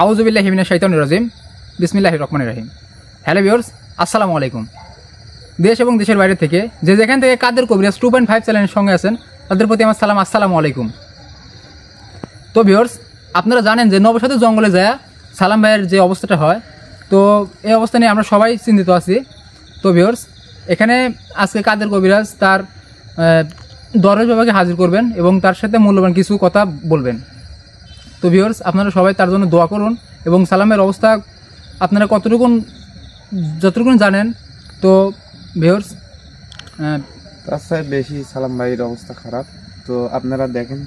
আউযুবিল্লাহি মিনাশ শাইতানির রাজিম বিসমিল্লাহির রহমানির রহিম। হ্যালো ভিউয়ার্স, আসসালামু আলাইকুম। দেশ এবং দেশের বাইরে থেকে যে যেখান থেকে কাদের কবিরাজ 2.5 চ্যানেলের সঙ্গে আছেন তাদের প্রতি আমার সালাম, আসসালামু আলাইকুম। তো ভিউয়ার্স, আপনারা জানেন যে নবসাদের জঙ্গলে যায় সালাম ভাইয়ের যে অবস্থাটা হয়, তো এই অবস্থা নিয়ে আমরা সবাই চিন্তিত আছি। তো ভিউয়ার্স, এখানে আজকে কাদের কবিরাজ তার দরবেশ বাবাকে হাজির করবেন এবং তার সাথে মূল্যবান কিছু কথা বলবেন। তো ভিউয়ার্স, আপনারা সবাই তার জন্য দোয়া করুন এবং সালামের অবস্থা আপনারা যতটুকুন জানেন। তো ভিউয়ার্স, তার চেয়ে বেশি সালাম ভাইয়ের অবস্থা খারাপ। তো আপনারা দেখেন,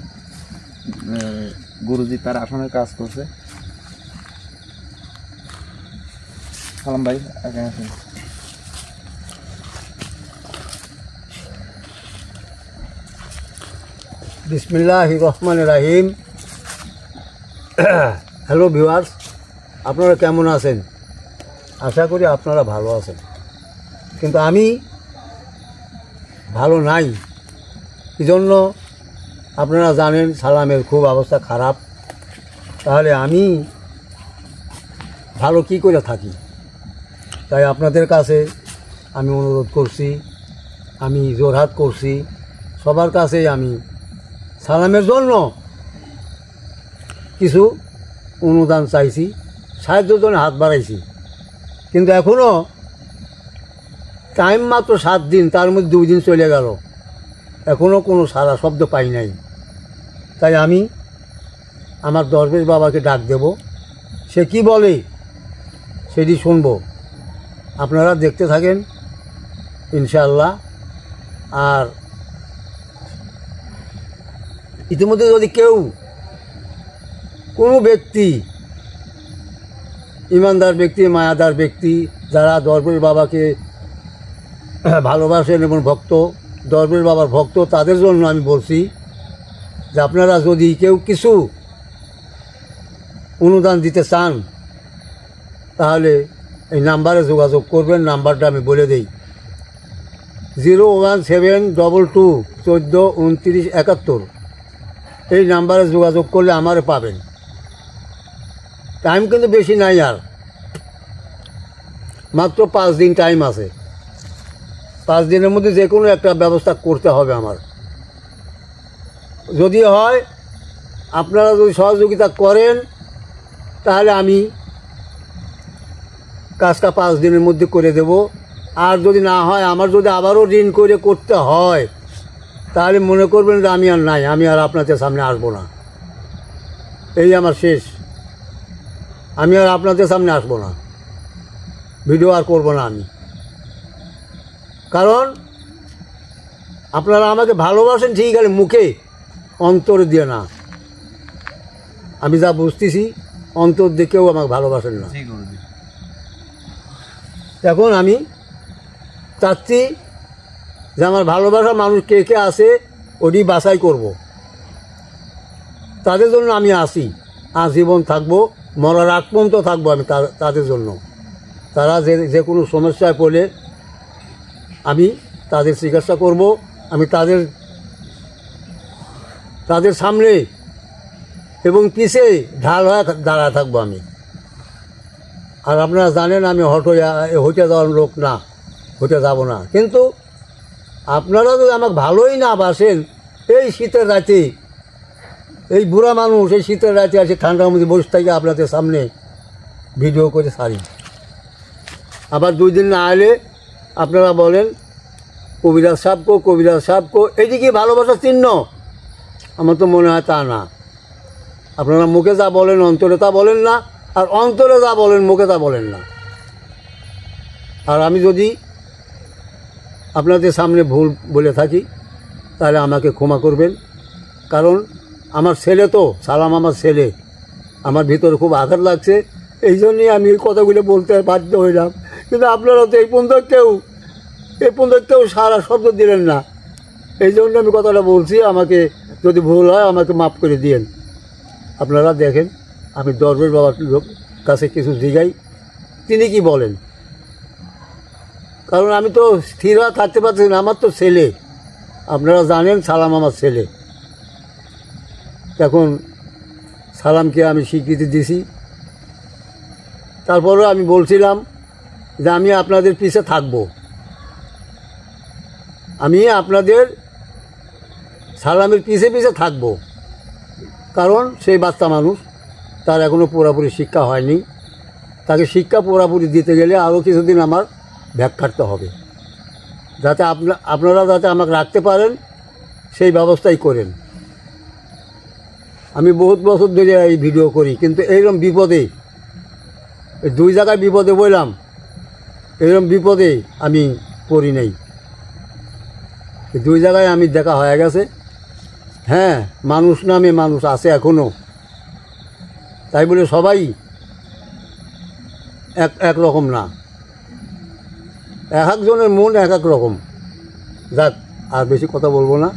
গুরুজি তার আসনের কাজ করছে। সালাম ভাই আগে আসেন। বিসমিল্লাহির রহমানির রহিম। হ্যালো ভিউয়ার্স, আপনারা কেমন আছেন? আশা করি আপনারা ভালো আছেন, কিন্তু আমি ভালো নাই। এই জন্য আপনারা জানেন সালামের খুব অবস্থা খারাপ। তাহলে আমি ভালো কি করে থাকি? তাই আপনাদের কাছে আমি অনুরোধ করছি, আমি জোরহাট করছি, সবার কাছেই আমি সালামের জন্য কিছু অনুদান চাইছি, সাহায্যের জন্য হাত বাড়াইছি। কিন্তু এখনও টাইম মাত্র 7 দিন, তার মধ্যে 2 দিন চলে গেল, এখনও কোনো সারা শব্দ পাই নাই। তাই আমি আমার দরবেশ বাবাকে ডাক দেব, সে কি বলে সেটি শুনব। আপনারা দেখতে থাকেন ইনশাআল্লাহ। আর ইতিমধ্যে যদি কেউ কোনো ব্যক্তি, ইমানদার ব্যক্তি, মায়াদার ব্যক্তি, যারা দরবেশ বাবাকে ভালোবাসেন এবং ভক্ত, দরবেশ বাবার ভক্ত, তাদের জন্য আমি বলছি যে আপনারা যদি কেউ কিছু অনুদান দিতে চান তাহলে এই নাম্বারে যোগাযোগ করবেন। নাম্বারটা আমি বলে দিই, 01722142971। এই নাম্বারে যোগাযোগ করলে আমারে পাবেন। টাইম কিন্তু বেশি নাই, আর মাত্র 5 দিন টাইম আছে। 5 দিনের মধ্যে যে কোনো একটা ব্যবস্থা করতে হবে আমার। যদি হয়, আপনারা যদি সহযোগিতা করেন তাহলে আমি কাজটা 5 দিনের মধ্যে করে দেব। আর যদি না হয়, আমার যদি আবারও ঋণ করে করতে হয়, তাহলে মনে করবেন যে আমি আর নাই, আমি আর আপনাদের সামনে আসবো না, এই আমার শেষ। আমি আর আপনাদের সামনে আসবো না, ভিডিও আর করবো না আমি। কারণ আপনারা আমাকে ভালোবাসেন ঠিক আছে মুখে, অন্তরে দিয়ে না। আমি যা বুঝতেছি, অন্তর দিকেও আমাকে ভালোবাসেন না। এখন আমি চাচ্ছি যে আমার ভালোবাসার মানুষ কে কে আছে ওটি বাছাই করব। তাদের জন্য আমি আসি, আজীবন থাকবো, মরার আগ পর্যন্ত থাকবো আমি তাদের জন্য। তারা যে কোনো সমস্যায় পড়লে আমি তাদের চিকিৎসা করব। আমি তাদের সামনে এবং পিছে ঢাল হয়ে দাঁড়ায় থাকবো আমি। আর আপনারা জানেন আমি হটে যাওয়ার লোক না, হটে যাব না। কিন্তু আপনারা যদি আমাকে ভালোই না বাসেন, এই শীতের রাতে, এই বুড়া মানুষ এই শীতের রাতে আসে ঠান্ডার মধ্যে বসে থেকে আপনাদের সামনে ভিডিও করে সারি, আবার 2 দিন না এলে আপনারা বলেন কবিরাজ সাহেবকে, এইদিকে ভালোবাসার চিহ্ন? আমার তো মনে হয় তা না। আপনারা মুখে যা বলেন অন্তরে তা বলেন না, আর অন্তরে যা বলেন মুখে তা বলেন না। আর আমি যদি আপনাদের সামনে ভুল বলে থাকি তাহলে আমাকে ক্ষমা করবেন। কারণ আমার ছেলে তো, সালাম আমার ছেলে, আমার ভিতরে খুব আঘাত লাগছে, এই জন্যই আমি এই কথাগুলো বলতে বাধ্য হইলাম। কিন্তু আপনারা তো এই পর্যন্ত কেউ সারা শব্দ দিলেন না, এই জন্য আমি কথাটা বলছি। আমাকে যদি ভুল হয় আমাকে মাফ করে দিয়েন। আপনারা দেখেন, আমি দরবেশ বাবার কাছে কিছু জিগাই, তিনি কি বলেন। কারণ আমি তো স্থির হয়ে থাকতে পারছি না, আমার তো ছেলে, আপনারা জানেন সালাম আমার ছেলে। এখন সালামকে আমি স্বীকৃতি দিছি, তারপরেও আমি বলছিলাম যে আমি আপনাদের পিছে থাকব, আমি আপনাদের সালামের পিছে পিছে থাকব। কারণ সেই বাচ্চা মানুষ, তার এখনও পুরোপুরি শিক্ষা হয়নি, তাকে শিক্ষা পুরোপুরি দিতে গেলে আরও কিছুদিন আমার ব্যাক কাটতে হবে, যাতে আপনারা যাতে আমাকে রাখতে পারেন সেই ব্যবস্থাই করেন। আমি বহুত বছর ধরে এই ভিডিও করি, কিন্তু এইরকম বিপদে, এই 2 জায়গায় বিপদে বললাম, এইরকম বিপদে আমি পড়ি নেই। 2 জায়গায় আমি দেখা হয়ে গেছে। হ্যাঁ, মানুষ নামে মানুষ আছে এখনও, তাই বলে সবাই এক রকম না, এক একজনের মন এক এক রকম। যাক, আর বেশি কথা বলবো না,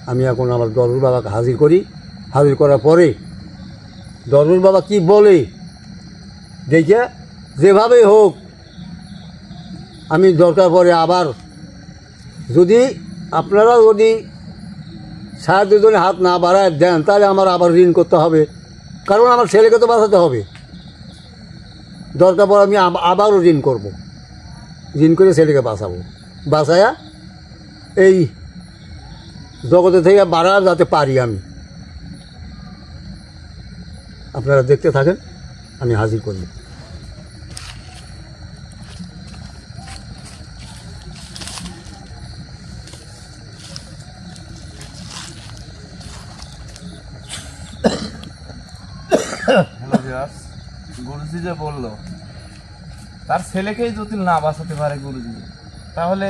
আমি এখন আমার দরুল বাবাকে হাজির করি। হাজির করার পরে দরুল বাবা কি বলে দেখে যেভাবেই হোক আমি দরকার পড়ে আবার, যদি আপনারা যদি সাহায্যের জন্য হাত না বাড়ায় দেন তাহলে আমার আবার ঋণ করতে হবে, কারণ আমার ছেলেকে তো বাঁচাতে হবে। দরকার পড়ে আমি আবারও ঋণ করব, ঋণ করে ছেলেকে বাঁচায়া এই জগতে থেকে বাড়া যাতে পারি আমি। আপনারা দেখতে থাকেন, আমি হাজির করি। হ্যালো ভিউয়ার্স, গুরুজি যে বলল তার ছেলেকেই যদি না বাঁচাতে পারে গুরুজি, তাহলে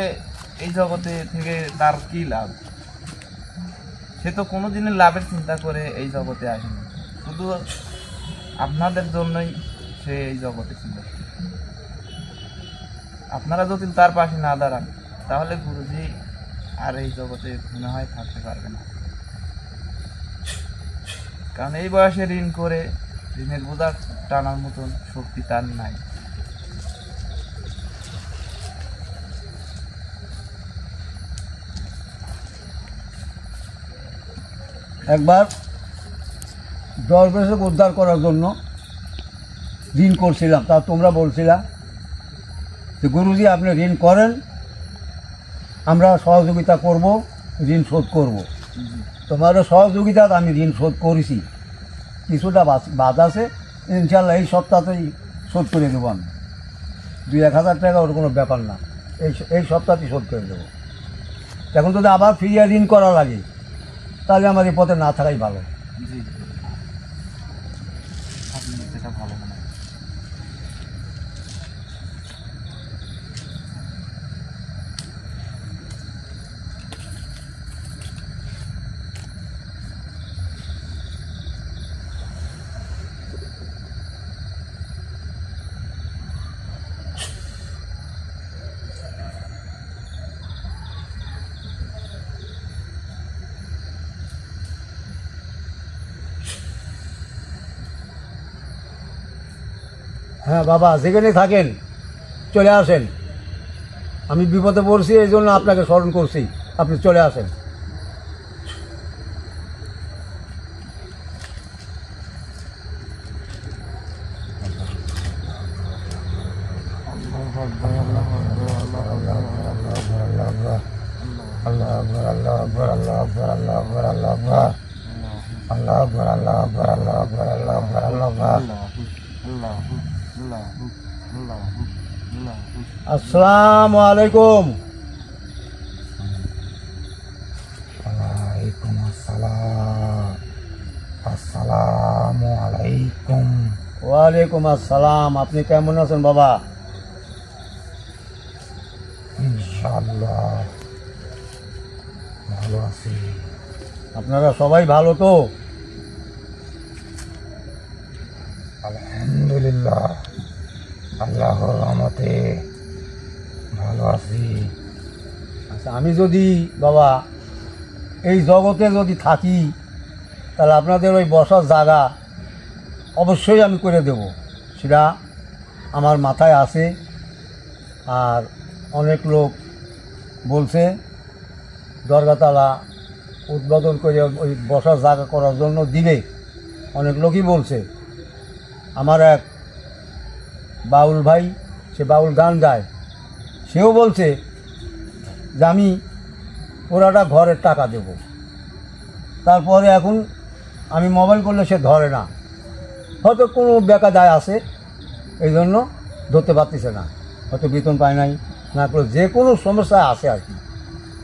এই জগতে থেকে তার কি লাভ? সে তো কোনোদিনের লাভের চিন্তা করে এই জগতে আসেনি, শুধু আপনাদের জন্যই সে এই জগতে ছিল। আপনারা যদি তার পাশে না দাঁড়ান তাহলে গুরুজি আর এই জগতে মনে হয় থাকতে পারবে না। কারণ এই বয়সে ঋণ করে ঋণের বোঝা টানার মতন শক্তি তার নাই। একবার দরবেশকে উদ্ধার করার জন্য ঋণ করছিলাম, তা তোমরা বলছিলা যে গুরুজি আপনি ঋণ করেন, আমরা সহযোগিতা করব, ঋণ শোধ করব। তোমার সহযোগিতা আমি ঋণ শোধ করেছি, কিছুটা বাদ আছে, ইনশাল্লাহ এই সপ্তাহতেই শোধ করে দেবো আমি। 2-1 হাজার টাকা ওর কোনো ব্যাপার না, এই সপ্তাহতেই শোধ করে দেবো। এখন যদি আবার ফিরিয়ে ঋণ করা লাগে তাহলে আমার এই পথে না থাকাই ভালো। জি, আপনি যেটা ভালো মনে হয়। হ্যাঁ বাবা, যেখানে থাকেন চলে আসেন, আমি বিপদে পড়ছি এই জন্য আপনাকে স্মরণ করছি, আপনি চলে আসেন। আসসালামু আলাইকুম। ওয়ালাইকুম আসসালাম। আসসালামু আলাইকুম। ওয়ালাইকুম আসসালাম। আপনি কেমন আছেন বাবা? ইনশাআল্লাহ ভালো আছি। আপনারা সবাই ভালো তো? আলহামদুলিল্লাহ, আল্লাহর রহমতে ভালো আছি। আচ্ছা, আমি যদি বাবা এই জগতে যদি থাকি তাহলে আপনাদের ওই বসার জায়গা অবশ্যই আমি করে দেব, সেটা আমার মাথায় আছে। আর অনেক লোক বলছে দরগাতলা উদ্বোধন করে ওই বসার জায়গা করার জন্য দিবে, অনেক লোকই বলছে। আমার এক বাউল ভাই, সে বাউল গান গায়, সেও বলছে যে আমি পুরাটা ঘরের টাকা দেব। তারপরে এখন আমি মোবাইল করলে সে ধরে না, হয়তো কোনো বেকা দায় আছে, এই জন্য ধরতে পারতেছে না, হয়তো বেতন পায় নাই, না করে যে কোনো সমস্যায় আছে আর কি।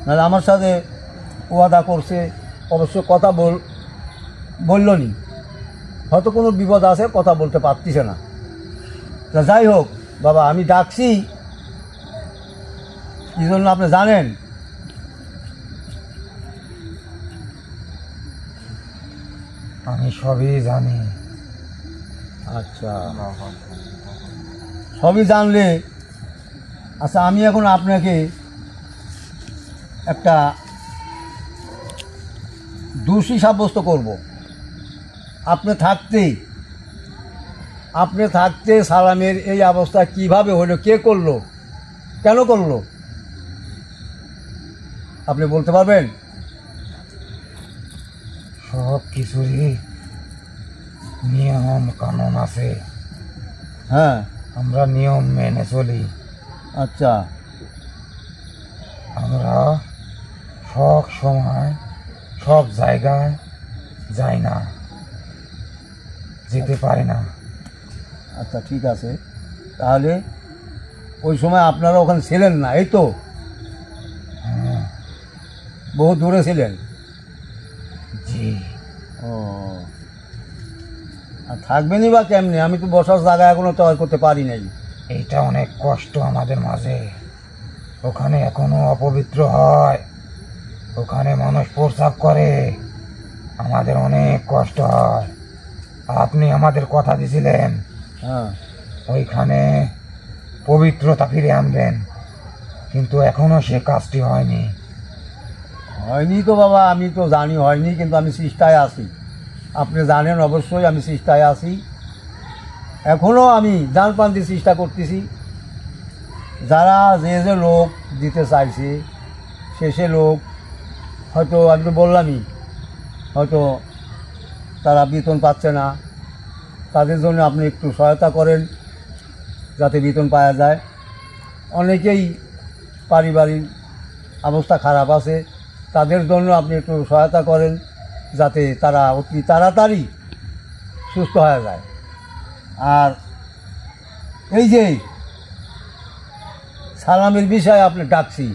নাহলে আমার সাথে ওয়াদা করছে, অবশ্য কথা বলল নি, হয়তো কোনো বিপদ আছে, কথা বলতে পারতেছে না। তা যাই হোক বাবা, আমি ডাকছি কি জন্য আপনি জানেন? আমি সবই জানি। আচ্ছা, সবই জানলে, আচ্ছা আমি এখন আপনাকে একটা দোষী সাব্যস্ত করব। আপনি থাকতে সালামের এই অবস্থা কিভাবে হলো, কে করলো, কেন করলো, আপনি বলতে পারবেন? সব কিছুরই নিয়ম কানুন আছে, হ্যাঁ। আমরা নিয়ম মেনে চলি। আচ্ছা, আমরা সব সময় সব জায়গায় যাই না, যেতে পারি না। আচ্ছা ঠিক আছে, তাহলে ওই সময় আপনারা ওখানে ছিলেন না, এই তো? হ্যাঁ, বহু দূরে ছিলেন। জি। ও, আর থাকবেনই বা কেমনি? আমি তো বসার জায়গা এখনো তৈরি করতে পারি নাই। এইটা অনেক কষ্ট আমাদের মাঝে। ওখানে এখনো অপবিত্র হয়, ওখানে মানুষ প্রস্রাব করে, আমাদের অনেক কষ্ট হয়। আপনি আমাদের কথা দিয়েছিলেন হ্যাঁ, ওইখানে পবিত্রতা ফিরে আনবেন, কিন্তু এখনো সে কাজটি হয়নি। হয়নি তো বাবা, আমি তো জানি হয়নি, কিন্তু আমি চেষ্টায় আছি। আপনি জানেন অবশ্যই আমি চেষ্টায় আছি, এখনও আমি জান পান দিয়ে চেষ্টা করতেছি। যারা যে লোক দিতে চাইছে, সে লোক হয়তো আমি তো বললামই, হয়তো তারা বেতন পাচ্ছে না, তাদের জন্য আপনি একটু সহায়তা করেন যাতে বেতন পাওয়া যায়। অনেকেই পারিবারিক অবস্থা খারাপ আছে, তাদের জন্য আপনি একটু সহায়তা করেন যাতে তারা অতি তাড়াতাড়ি সুস্থ হয়ে যায়। আর এই যে সালামের বিষয়ে আপনি ডাকছি,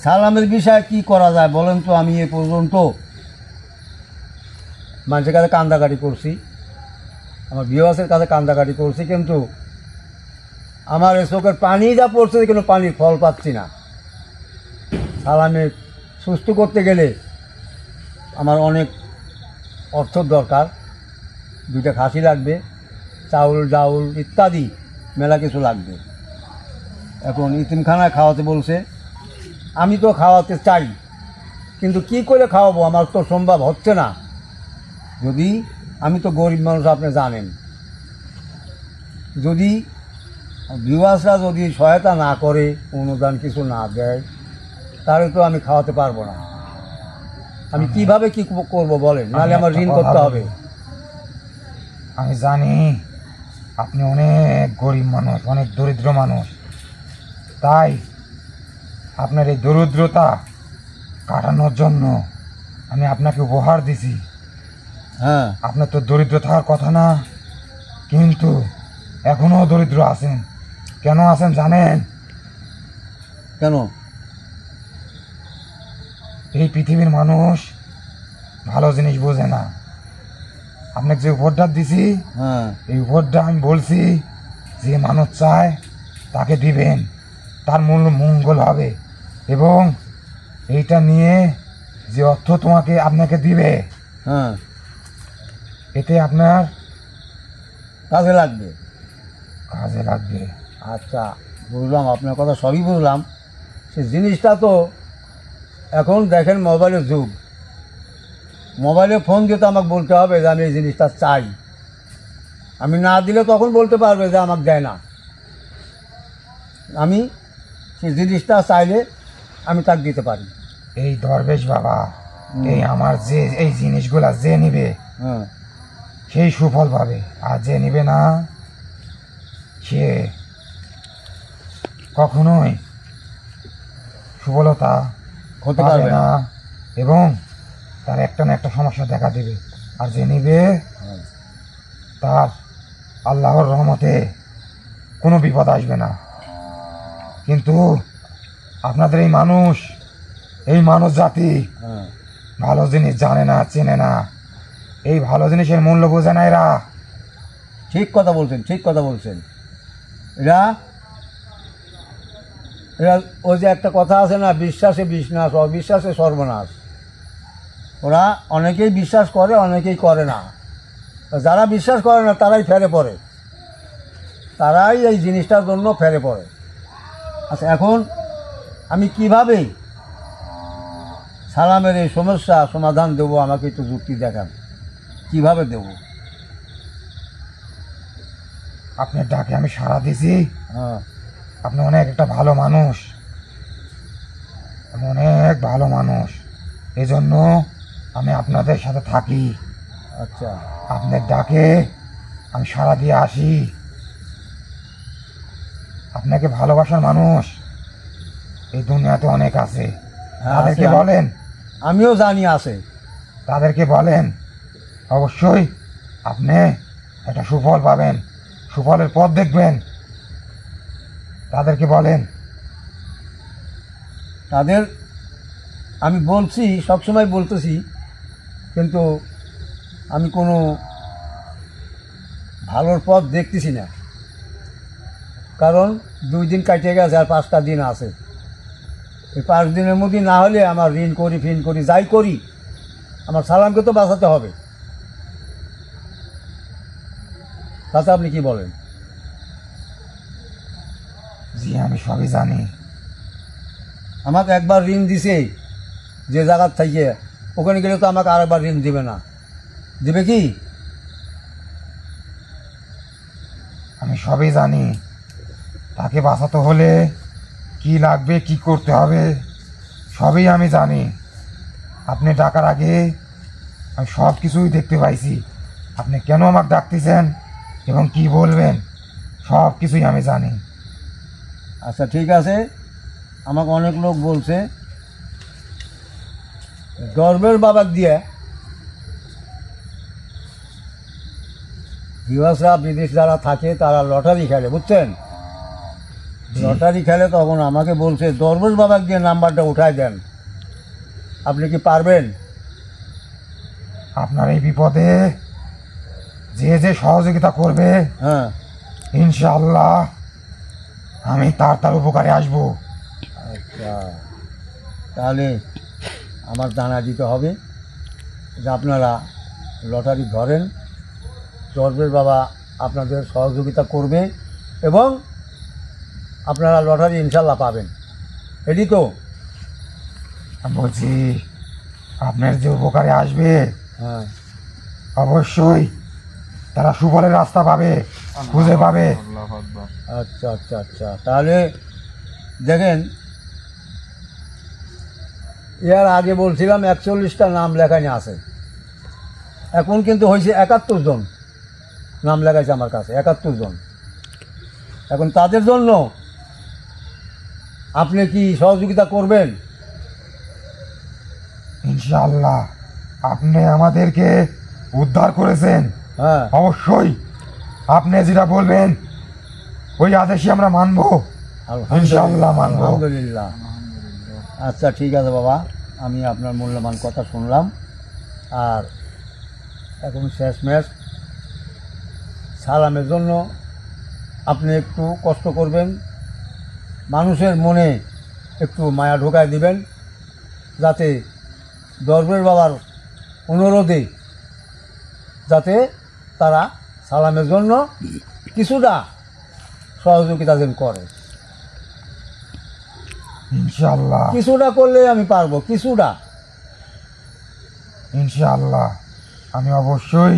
সালামের বিষয়ে কি করা যায় বলেন তো? আমি এ পর্যন্ত মানুষের কাছে কান্দাকাটি করছি, আমার বিবাসের কাছে কান্দাকাটি করছি, কিন্তু আমার এই চোখের পানি যা পড়ছে, কিন্তু পানির ফল পাচ্ছি না। সালামে সুস্থ করতে গেলে আমার অনেক অর্থর দরকার, 2টা খাসি লাগবে, চাউল ডাউল ইত্যাদি মেলা কিছু লাগবে। এখন ইতিমখানায় খাওয়াতে বলছে, আমি তো খাওয়াতে চাই, কিন্তু কি করে খাওয়াবো, আমার তো সম্ভব হচ্ছে না। যদি আমি তো গরিব মানুষ, আপনি জানেন, যদি বিবাসরা যদি সহায়তা না করে, অনুদান কিছু না দেয়, তাহলে তো আমি খাওয়াতে পারবো না। আমি কিভাবে কি করব বলেন, নাহলে আমার ঋণ করতে হবে। আমি জানি আপনি অনেক গরিব মানুষ, অনেক দরিদ্র মানুষ, তাই আপনার এই দরিদ্রতা কাটানোর জন্য আমি আপনাকে উপহার দিছি। হ্যাঁ, আপনার তো দরিদ্র থাকার কথা না, কিন্তু এখনও দরিদ্র আছেন। কেন আছেন জানেন? কেন? এই পৃথিবীর মানুষ ভালো জিনিস বোঝে না। আপনাকে যে উপহারটা দিছি, হ্যাঁ, এই উপহারটা আমি বলছি যে মানুষ চায় তাকে দিবেন, তার মূল মঙ্গল হবে। এবং এইটা নিয়ে যে অর্থ আপনাকে দিবে, হ্যাঁ, এতে আপনার কাজে লাগবে। কাজে লাগবে। আচ্ছা বুঝলাম, আপনার কথা সবই বুঝলাম। সে জিনিসটা তো এখন দেখেন মোবাইলের যুগ, মোবাইলে ফোন দিয়ে তো আমাকে বলতে হবে যে আমি এই জিনিসটা চাই। আমি না দিলে তখন বলতে পারবে যে আমাকে দেয় না। আমি সেই জিনিসটা চাইলে আমি তাকে দিতে পারি। এই দরবেশ বাবা, এই আমার যে এই জিনিসগুলা যে নিবে, হ্যাঁ, সেই সুফল পাবে, আর যে নিবে না সে কখনোই সফলতা হতে পাবে পারবে না না। এবং তার একটা না একটা সমস্যা দেখা দেবে। আর যে নিবে তার আল্লাহর রহমতে কোনো বিপদ আসবে না। কিন্তু আপনাদের এই মানুষ জাতি হ্যাঁ, ভালো জিনিস জানে না, চেনে না। এই ভালো জিনিসের মূল্য বোঝে না এরা। ঠিক কথা বলছেন, ঠিক কথা বলছেন। এরা এরা ওই যে একটা কথা আছে না, বিশ্বাসে বিনাশ, অবিশ্বাসে সর্বনাশ। ওরা অনেকেই বিশ্বাস করে, অনেকেই করে না। যারা বিশ্বাস করে না তারাই ফেরে পড়ে, তারাই এই জিনিসটার জন্য ফেরে পড়ে। আচ্ছা, এখন আমি কিভাবে সালামের এই সমস্যা সমাধান দেবো, আমাকে একটু যুক্তি দেখান, কিভাবে দেবো? আপনার ডাকে আমি সাড়া দিছি। হ্যাঁ, আপনি অনেক একটা ভালো মানুষ, আপনি অনেক ভালো মানুষ, এই জন্য আমি আপনাদের সাথে থাকি। আচ্ছা, আপনার ডাকে আমি সাড়া দিয়ে আসি। আপনাকে ভালোবাসার মানুষ এই দুনিয়াতে অনেক আছে। হ্যাঁ, তাদেরকে আছে। বলেন, আমিও জানি আছে। তাদেরকে বলেন অবশ্যই আপনি একটা সুফল পাবেন, সুফলের পথ দেখবেন। তাদেরকে বলেন। তাদের আমি বলছি, সবসময় বলতেছি, কিন্তু আমি কোনো ভালোর পথ দেখতেছি না। কারণ 2 দিন কাটে গেছে, আর 5টা দিন আছে। এই 5 দিনের মধ্যে না হলে আমার ঋণ করি, ফিন করি, যাই করি, আমার সালামকে তো বাঁচাতে হবে। তাতে আপনি কি বলেন? জি, আমি সবই জানি। আমাকে একবার ঋণ দিছে যে জায়গার থেকে, ওখানে গেলে তো আমাকে আরেকবার ঋণ দিবে না, দিবে কি? আমি সবই জানি। তাকে বাঁচাতে হলে কি লাগবে, কি করতে হবে, সবই আমি জানি। আপনি ডাকার আগে আমি সব কিছুই দেখতে পাইছি। আপনি কেন আমাকে ডাকতেছেন এবং কি বলবেন, সব কিছুই আমি জানি। আচ্ছা, ঠিক আছে। আমাকে অনেক লোক বলছে গর্বের বাবাক দিয়ে ভিউয়ার্সরা, বিদেশ যারা থাকে তারা লটারি খেলে, বুঝছেন? লটারি খেলে, তখন আমাকে বলছে দরবেশ বাবাক দিয়ে নাম্বারটা উঠায় দেন। আপনি কি পারবেন? আপনার এই বিপদে যে যে সহযোগিতা করবে, হ্যাঁ, ইনশাআল্লাহ আমি তার উপকারে আসবো। আচ্ছা, তাহলে আমার জানা দিতে হবে যে আপনারা লটারি ধরেন, দরবেশ বাবা আপনাদের সহযোগিতা করবে এবং আপনারা লটারি ইনশাল্লাহ পাবেন। এটি তো? আমি বলছি আপনার যে উপকারে আসবে হ্যাঁ, অবশ্যই তারা সুফলের রাস্তা পাবে, খুঁজে পাবে। আল্লাহু আকবার। আচ্ছা আচ্ছা আচ্ছা, তাহলে দেখেন, এর আগে বলছিলাম 41টা নাম লেখানি আছে, এখন কিন্তু হয়েছে 71 জন নাম লেখাইছে আমার কাছে, 71 জন। এখন তাদের জন্য আপনি কি সহযোগিতা করবেন? ইনশাআল্লাহ আপনি আমাদেরকে উদ্ধার করেছেন, হ্যাঁ, অবশ্যই আপনি যেটা বলবেন ওই আদেশই আমরা মানব। ইনশাআল্লাহ মানব। আলহামদুলিল্লাহ। আচ্ছা, ঠিক আছে বাবা, আমি আপনার মূল্যবান কথা শুনলাম। আর এখন শেষমেশ সালামের জন্য আপনি একটু কষ্ট করবেন, মানুষের মনে একটু মায়া ঢোকায় দিবেন, যাতে দরবেশ বাবার অনুরোধে যাতে তারা সালামের জন্য কিছুটা সহযোগিতা যেন করে। ইনশাআল্লাহ কিছুটা করলে আমি পারবো, কিছুটা। ইনশাআল্লাহ আমি অবশ্যই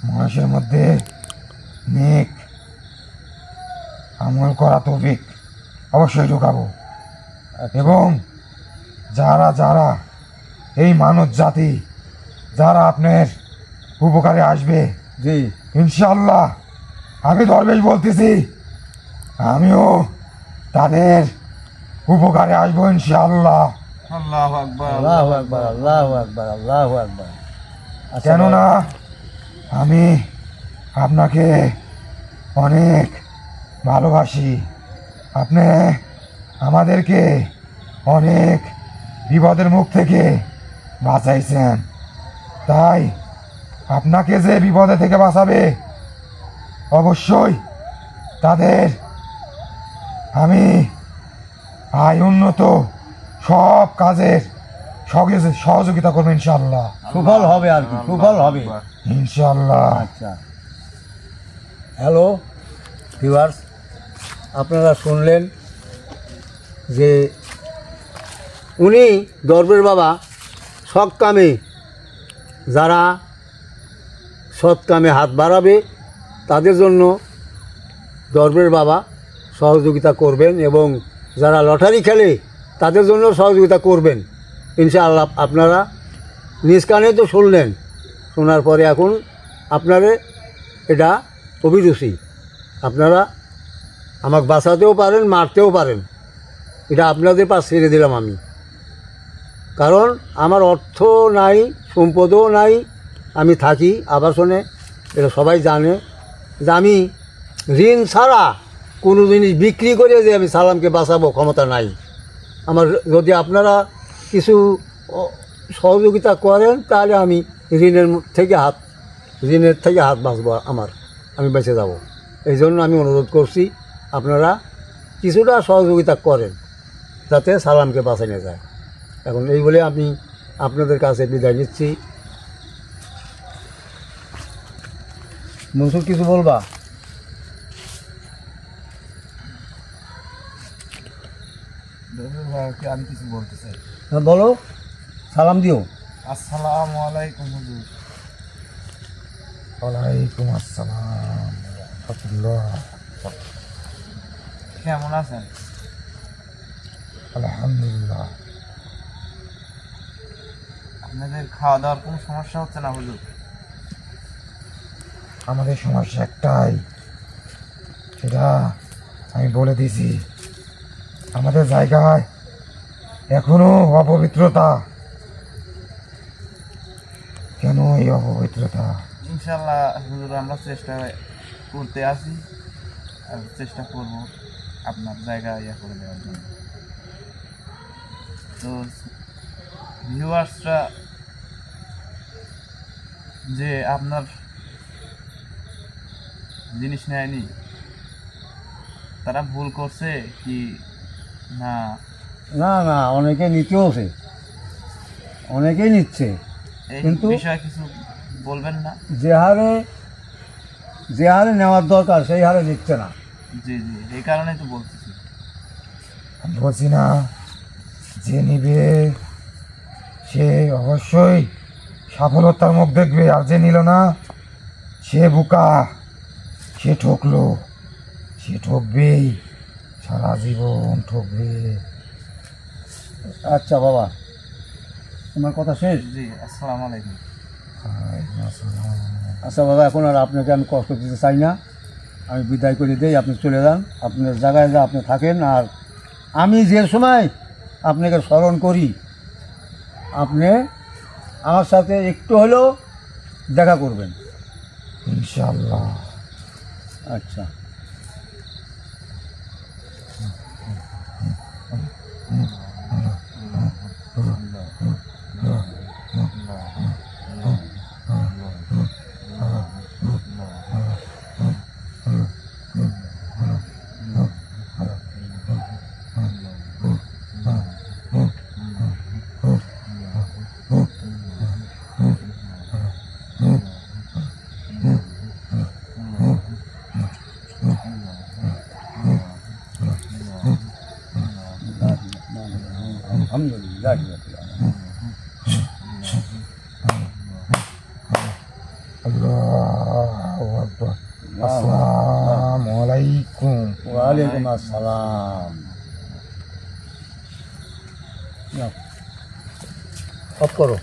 মানুষের মধ্যে নেক আমল করা তৌফিক অবশ্যই ঢোকাবো। এবং যারা যারা এই মানব জাতি যারা আপনার উপকারে আসবে জি ইনশাআল্লাহ আমি দরবেশ বলতেছি, আমিও তাদের উপকারে আসবো ইনশাআল্লাহ। আল্লাহু আকবার, আল্লাহু আকবার, আল্লাহু আকবার, আল্লাহু আকবার। আচ্ছা কেননা আমি আপনাকে অনেক ভালোবাসি, আপনি আমাদেরকে অনেক বিপদের মুখ থেকে বাঁচাইছেন, তাই আপনাকে যে বিপদে থেকে বাঁচাবে অবশ্যই তাদের আমি আয় উন্নত সব কাজের সহযোগিতা করবো ইনশাআল্লাহ। সুফল হবে আর কি, সুফল হবে ইনশাআল্লাহ। আচ্ছা, হ্যালো ভিউয়ার্স, আপনারা শুনলেন যে উনি দরবেশ বাবা সৎ কামে, যারা সৎ কামে হাত বাড়াবে তাদের জন্য দরবেশ বাবা সহযোগিতা করবেন, এবং যারা লটারি খেলে তাদের জন্য সহযোগিতা করবেন ইনশাআল্লাহ। আপনারা নিজ কানে তো শুনলেন, শোনার পরে এখন আপনারা এটা অভিরুচি, আপনারা আমাকে বাঁচাতেও পারেন, মারতেও পারেন, এটা আপনাদের পাশ ছেড়ে দিলাম আমি। কারণ আমার অর্থ নাই, সম্পদও নাই, আমি থাকি আবাসনে, এটা সবাই জানে যে আমি ঋণ ছাড়া কোনো জিনিস বিক্রি করে যে আমি সালামকে বাঁচাবো ক্ষমতা নাই আমার। যদি আপনারা কিছু সহযোগিতা করেন তাহলে আমি ঋণের থেকে হাত বাঁচবো, আমি বেঁচে যাব। এই জন্য আমি অনুরোধ করছি আপনারা কিছুটা সহযোগিতা করেন যাতে সালামকে বাঁচানো যায়। এখন এই বলে আমি আপনাদের কাছে বিদায় নিচ্ছি। মনসুর কিছু বলবা? আমি কিছু বলতে চাই। হ্যাঁ বলো, সালাম দিও। আসসালামু আলাইকুম হুজুর। ওয়ালাইকুম আসসালাম রাহমাতুল্লাহ। কেমন আছেন? আলহামদুলিল্লাহ। আপনাদের খাওয়া দাওয়ার কোনো সমস্যা হচ্ছে না হুজুর? আমাদের সমস্যা একটাই, সেটা আমি বলে দিছি, আমাদের জায়গায় এখনো অপবিত্রতা। কেন এই অপবিত্রতা? ইনশাল্লাহ হুজুর আমরা চেষ্টা করতে আছি, আর চেষ্টা করব আপনার জায়গা করে দেওয়ার জন্য। তো ভিউয়ার্সরা যে আপনার জিনিস নেয়নি, তারা ভুল করছে কি না? না না, অনেকে নিতেওছে, অনেকেই নিচ্ছে, এই কিন্তু বিষয়ে কিছু বলবেন না? যে হারে নেওয়ার দরকার সেই হারে নিচ্ছে না। জি জি, এই কারণেই তো বলতেছি। আমি বলছি না, যে নিবে সে অবশ্যই সফলতার মুখ দেখবে, আর যে নিল না সে বোকা, সে ঠকলো, সে ঠকবেই, সারা জীবন ঠকবে। আচ্ছা বাবা, তোমার কথা শেষ? জি, আসসালামু আলাইকুম। আচ্ছা বাবা, এখন আর আপনাকে আমি কষ্ট দিতে চাই না, আমি বিদায় করে দিই, আপনি চলে যান আপনার জায়গায়, যা আপনি থাকেন। আর আমি যে সময় আপনাকে স্মরণ করি, আপনি আমার সাথে একটু হলেও দেখা করবেন ইনশাআল্লাহ। আচ্ছা, আলহামদুলিল্লাহ। আল্লাহু আকবার। আসসালামু আলাইকুম। ওয়ালাইকুম আসসালাম। অফ করো।